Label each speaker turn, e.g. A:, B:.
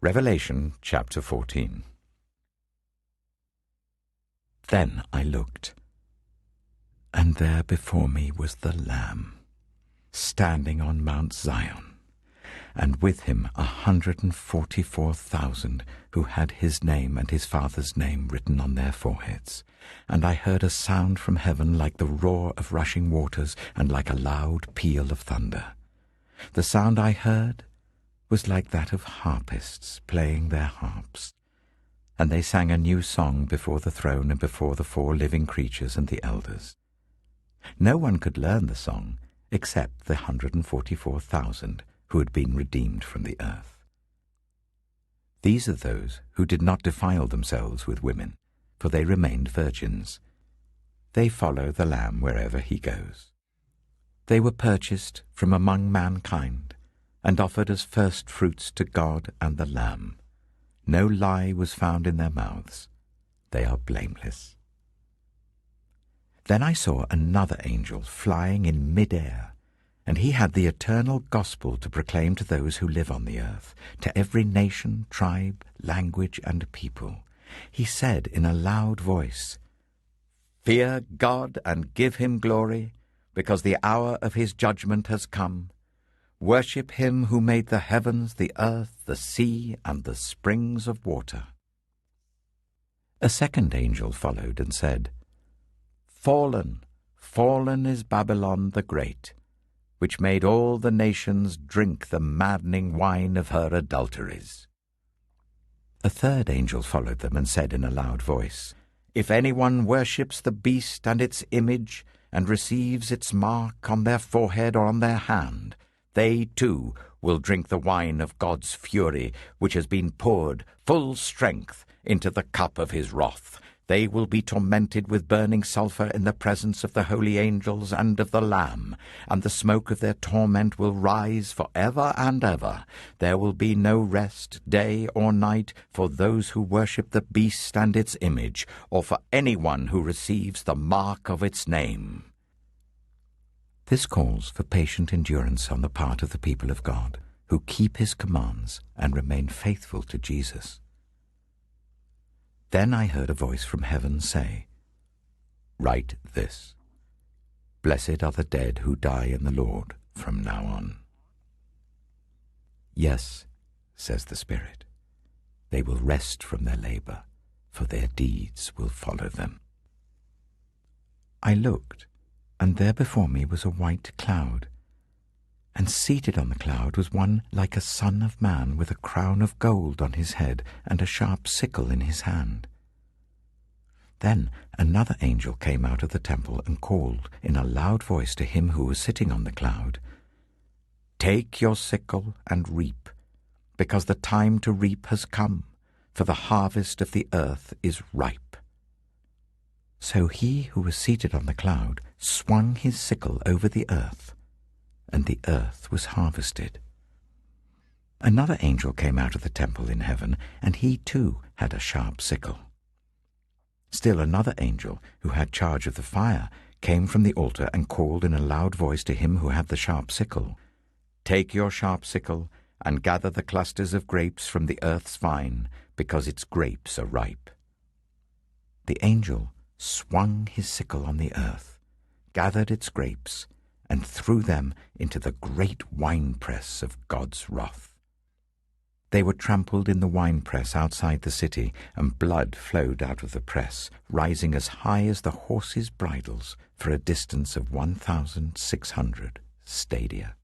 A: Revelation chapter 14. Then I looked, and there before me was the Lamb, standing on Mount Zion, and with him 144,000 who had his name and his Father's name written on their foreheads. And I heard a sound from heaven like the roar of rushing waters and like a loud peal of thunder. The sound I heard was like that of harpists playing their harps. And they sang a new song before the throne and before the 4 living creatures and the elders. No one could learn the song except the 144,000 who had been redeemed from the earth. These are those who did not defile themselves with women, for they remained virgins. They follow the Lamb wherever he goes. They were purchased from among mankind and offered as first fruits to God and the Lamb. No lie was found in their mouths. They are blameless. Then I saw another angel flying in mid-air, and he had the eternal gospel to proclaim to those who live on the earth, to every nation, tribe, language, and people. He said in a loud voice, "Fear God and give him glory, because the hour of his judgment has come. Worship him who made the heavens, the earth, the sea, and the springs of water." A second angel followed and said, "Fallen, fallen is Babylon the Great, which made all the nations drink the maddening wine of her adulteries." A third angel followed them and said in a loud voice, "If anyone worships the beast and its image and receives its mark on their forehead or on their hand, they too will drink the wine of God's fury, which has been poured full strength into the cup of his wrath. They will be tormented with burning sulphur in the presence of the holy angels and of the Lamb, and the smoke of their torment will rise for ever and ever. There will be no rest, day or night, for those who worship the beast and its image, or for anyone who receives the mark of its name." This calls for patient endurance on the part of the people of God, who keep his commands and remain faithful to Jesus. Then I heard a voice from heaven say, "Write this: Blessed are the dead who die in the Lord from now on." "Yes," says the Spirit, "they will rest from their labor, for their deeds will follow them." I looked, and there before me was a white cloud, and seated on the cloud was one like a son of man, with a crown of gold on his head and a sharp sickle in his hand. Then another angel came out of the temple and called in a loud voice to him who was sitting on the cloud, "Take your sickle and reap, because the time to reap has come, for the harvest of the earth is ripe." So he who was seated on the cloud swung his sickle over the earth, and the earth was harvested. Another angel came out of the temple in heaven, and he too had a sharp sickle. Still another angel, who had charge of the fire, came from the altar and called in a loud voice to him who had the sharp sickle, "Take your sharp sickle and gather the clusters of grapes from the earth's vine, because its grapes are ripe." The angel swung his sickle on the earth, gathered its grapes, and threw them into the great winepress of God's wrath. They were trampled in the winepress outside the city, and blood flowed out of the press, rising as high as the horses' bridles for a distance of 1,600 stadia.